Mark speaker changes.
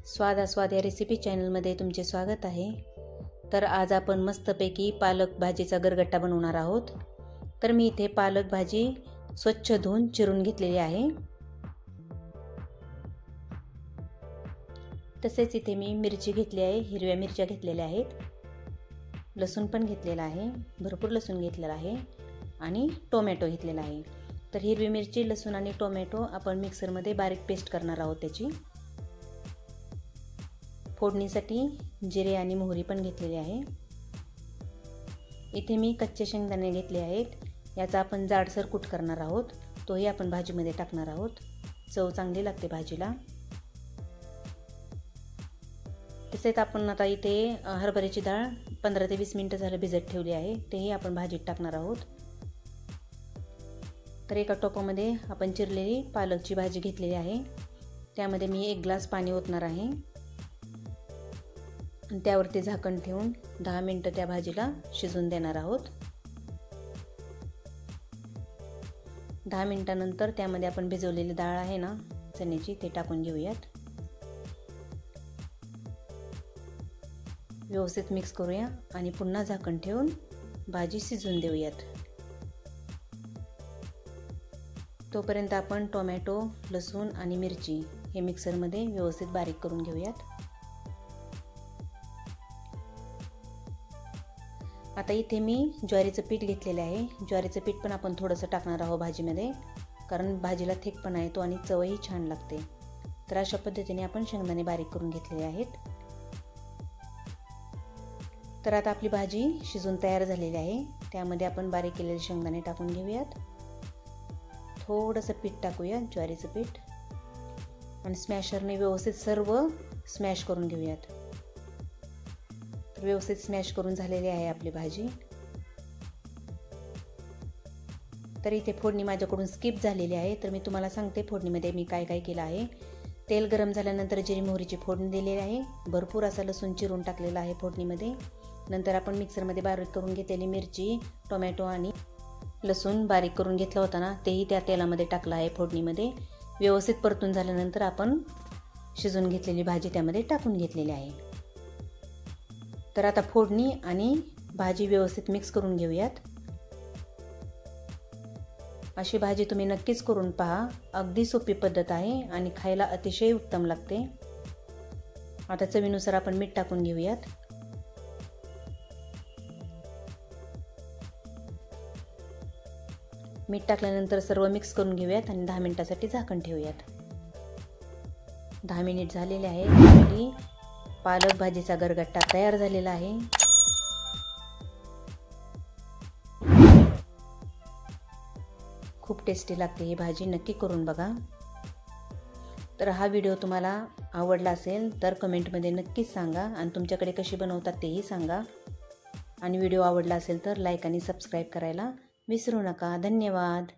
Speaker 1: स्वाद या रेसिपी चॅनलमध्ये तुमचे स्वागत आहे। तर आज आपण मस्तपैकी पालक भाजीचा गरगट्टा बनवणार आहोत। तर मी इथे पालक भाजी स्वच्छ धुवून चिरून घेतलेली आहे। तसेच इथे मी मिरची घेतली आहे, हिरव्या मिरच्या घेतलेल्या आहेत, लसूण पण घेतलेला आहे, भरपूर लसूण घेतलेला आहे आणि टोमॅटो घेतलेला आहे। तर हिरवी मिरची, लसूण आणि टोमॅटो आपण मिक्सरमध्ये बारीक पेस्ट करणार आहोत। त्याची फोडणीसाठी जिरे आणि मोहरी पण घेतलेली आहे। इथे मी कच्चे शेंगदाणे घेतले आहेत, याचा आपण जाडसर कूट करणार आहोत, तोही आपण भाजीमध्ये टाकणार आहोत। चव चांगली लागते भाजीला। तसेच आपण आता इथे हरभऱ्याची डाळ 15 ते 20 मिनिटं झालं भिजत ठेवली आहे, तेही आपण भाजीत टाकणार आहोत। तर एका टोपामध्ये आपण चिरलेली पालकची भाजी घेतलेली आहे, त्यामध्ये मी 1 ग्लास पाणी ओतणार आहे आणि त्यावरती झाकण ठेवून 10 मिनिटं त्या भाजीला शिजून देणार आहोत। 10 मिनिटांनंतर त्यामध्ये आपण भिजवलेली डाळ आहे ना चण्याची, ते टाकून घेऊयात। व्यवस्थित मिक्स करूया आणि पुन्हा झाकण ठेवून भाजी शिजून देऊयात। तोपर्यंत आपण टोमॅटो, लसूण आणि मिरची हे मिक्सरमध्ये व्यवस्थित बारीक करून घेऊयात। आता इथे मी ज्वारीचं पीठ घेतलेले आहे, ज्वारीचं पीठ पण आपण थोडंसं टाकणार आहोत भाजीमध्ये, कारण भाजीला थिकपणा येतो आणि चवही छान लागते। तर अशा पद्धतीने आपण शेंगदाणे बारीक करून घेतलेले आहेत। तर आता आपली भाजी शिजून तयार झालेली आहे, त्यामध्ये आपण बारीक केलेले शेंगदाणे टाकून घेऊयात। थोडंसं पीठ टाकूया, ज्वारीचं पीठ, आणि स्मॅशरने व्यवस्थित सर्व स्मॅश करून घेऊयात। तर व्यवस्थित स्मॅश करून झालेली आहे आपली भाजी। तर इथे फोडणी माझ्याकडून स्किप झालेली आहे, तर मी तुम्हाला सांगते फोडणीमध्ये मी काय काय केलं आहे। तेल गरम झाल्यानंतर जिरी मोहरीची फोडणी दिलेली आहे, भरपूर असा लसूण चिरून टाकलेला आहे फोडणीमध्ये। नंतर आपण मिक्सरमध्ये बारीक करून घेतलेली मिरची, टोमॅटो आणि लसूण बारीक करून घेतला होता ना, तेही त्या तेलामध्ये टाकलं आहे फोडणीमध्ये। व्यवस्थित परतून झाल्यानंतर आपण शिजून घेतलेली भाजी त्यामध्ये टाकून घेतलेली आहे। तर आता फोडणी आणि भाजी व्यवस्थित मिक्स करून घेऊयात। अशी भाजी तुम्ही नक्कीच करून पहा, अगदी सोपी पद्धत आहे आणि खायला अतिशय उत्तम लागते। आता चवीनुसार आपण मीठ टाकून घेऊयात। मीठ टाकल्यानंतर सर्व मिक्स करून घेऊयात आणि 10 मिनिटांसाठी झाकण ठेवूयात। 10 मिनिट झालेले आहे, आपली पालक भाजीचा गरगट्टा तयार झालेला आहे। खूप टेस्टी लागते ही भाजी, नक्की करून बघा। तर हा व्हिडिओ तुम्हाला आवडला असेल तर कमेंटमध्ये नक्कीच सांगा आणि तुमच्याकडे कशी बनवतात तेही सांगा। आणि व्हिडिओ आवडला असेल तर लाईक आणि सबस्क्राईब करायला विसरू नका। धन्यवाद।